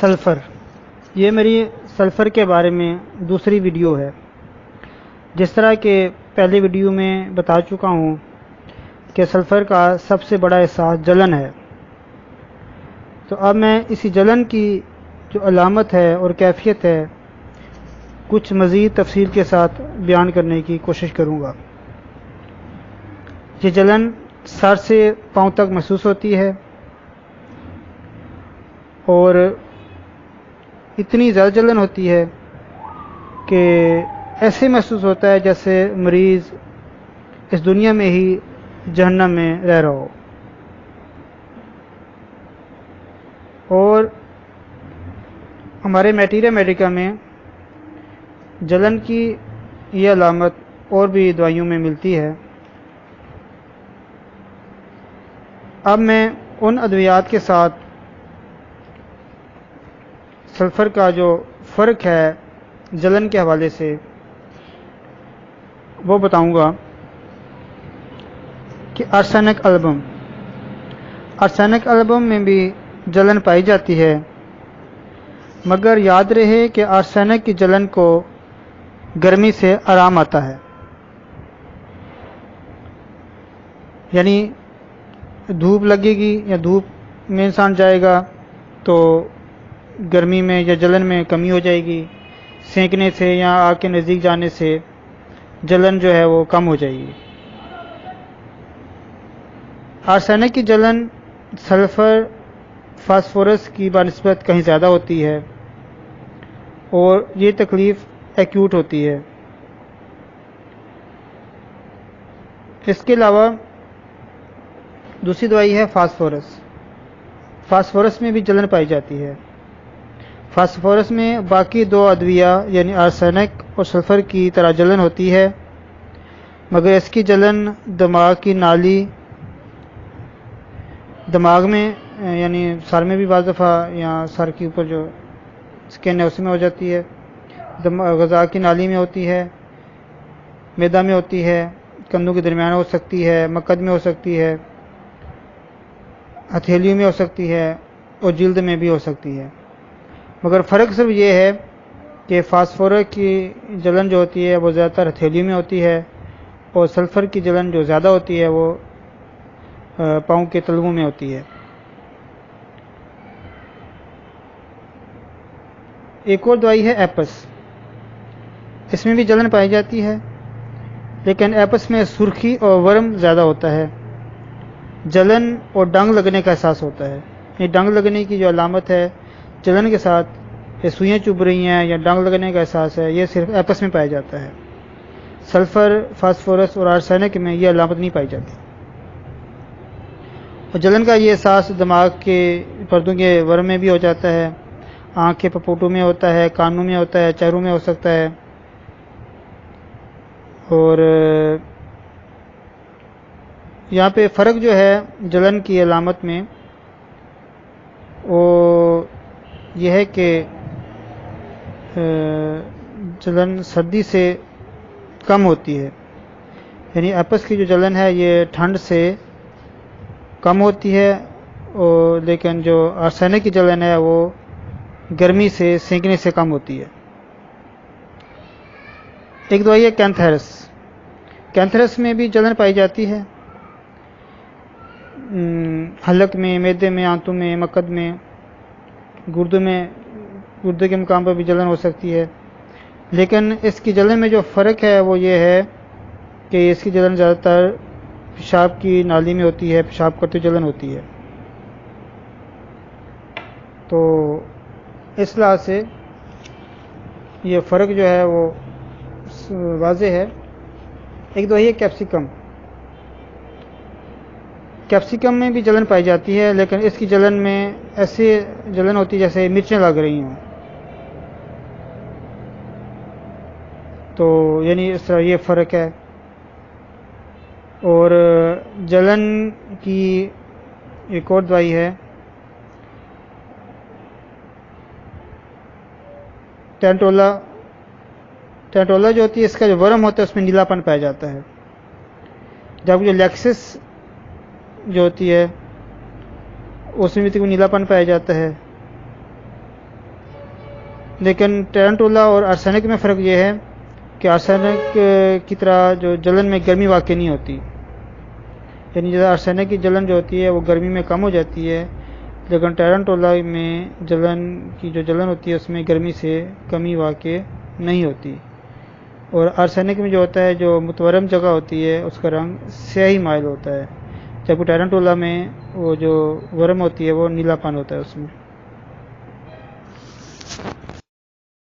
Sulphur, ये मेरी sulphur के बारे में दूसरी वीडियो है। जिस तरह के पहले वीडियो में बता चुका हूँ कि सल्फ़र का सबसे बड़ा एहसास जलन है, तो अब मैं इसी जलन की जो अलामत है और कैफियत है कुछ मज़ीद तफसील के साथ बयान करने की कोशिश करूँगा। ये जलन सर से पाँव तक महसूस होती है और इतनी ज़्यादा जलन होती है कि ऐसे महसूस होता है जैसे मरीज़ इस दुनिया में ही जहन्नम में रह रहा हो। और हमारे मटीरियल मेडिका में जलन की ये अलामत और भी दवाइयों में मिलती है। अब मैं उन अद्वियात के साथ सल्फ़र का जो फ़र्क है जलन के हवाले से वो बताऊंगा कि आर्सेनिक एल्बम में भी जलन पाई जाती है, मगर याद रहे कि आर्सेनिक की जलन को गर्मी से आराम आता है। यानी धूप लगेगी या धूप में इंसान जाएगा तो गर्मी में या जलन में कमी हो जाएगी, सेंकने से या आग के नज़दीक जाने से जलन जो है वो कम हो जाएगी। आर्सेनिक की जलन सल्फ़र फास्फोरस की बनिस्बत कहीं ज़्यादा होती है और ये तकलीफ़ एक्यूट होती है। इसके अलावा दूसरी दवाई है फास्फोरस में भी जलन पाई जाती है। फास्फोरस में बाकी दो अद्विया यानी आर्सेनिक और सल्फ़र की तरह जलन होती है, मगर इसकी जलन दिमाग में यानी सर में भी बाज़ दफ़ा या सर के ऊपर जो स्किन है उसमें हो जाती है, ग़ज़ा की नाली में होती है, मैदा में होती है, कंधों के दरमियान हो सकती है, मक्कद में हो सकती है, हथेलियों में हो सकती है और जिल्द में भी हो सकती है। मगर फ़र्क सिर्फ ये है कि फास्फोरस की जलन जो होती है वो ज़्यादातर हथेलियों में होती है और सल्फ़र की जलन जो ज़्यादा होती है वो पाँव के तलवों में होती है। एक और दवाई है एपस, इसमें भी जलन पाई जाती है, लेकिन एपस में सुर्खी और वर्म ज़्यादा होता है। जलन और डंग लगने का एहसास होता है। ये डंग लगने की जो अलामत है जलन के साथ ये सुइयाँ चुभ रही हैं या डंग लगने का एहसास है, ये सिर्फ एपस में पाया जाता है। सल्फ़र, फास्फोरस और आर्सेनिक में ये अलामत नहीं पाई जाती। और जलन का ये एहसास दिमाग के पर्दों के वर्म में भी हो जाता है, आँख के पपोटों में होता है, कानों में होता है, चेहरों में हो सकता है। और यहाँ पे फ़र्क जो है जलन की अलामत में वो यह है कि जलन सर्दी से कम होती है। यानी एपस की जो जलन है ये ठंड से कम होती है, और लेकिन जो आर्सेनिक की जलन है वो गर्मी से सेंकने से कम होती है। एक दवाई है कैंथरस में भी जलन पाई जाती है। हलक में, मैदे में, आंतों में, मक्कद में, गुर्दे के मुकाम पर भी जलन हो सकती है। लेकिन इसकी जलन में जो फ़र्क है वो ये है कि इसकी जलन ज़्यादातर पेशाब की नाली में होती है, पेशाब करते जलन होती है। तो इस लिहाज से ये फ़र्क जो है वो वाज़े है। एक दवाई है कैप्सिकम में भी जलन पाई जाती है, लेकिन इसकी जलन में ऐसे जलन होती है जैसे मिर्चें लग रही हों। तो यानी इस तरह ये फ़र्क है। और जलन की एक और दवाई है टेंटोला जो होती है, इसका जो वर्म होता है उसमें नीलापन पाया जाता है। जब जो लेक्सिस जो होती है उसमें भी नीलापन पाया जाता है। लेकिन टेरेंटुला और आर्सेनिक में फ़र्क ये है कि आर्सेनिक की तरह जो जलन में गर्मी वाक़ई नहीं होती, यानी जैसे आर्सेनिक की जलन जो होती है वो गर्मी में कम हो जाती है, लेकिन टेरेंटुला में जलन होती है उसमें गर्मी से कमी वाक़ई नहीं होती। और आर्सेनिक में जो होता है, जो मुतवरम जगह होती है उसका रंग स्याही माइल होता है, जबकि टेरेंटुला में वो जो वर्म होती है वो नीलापन होता है उसमें।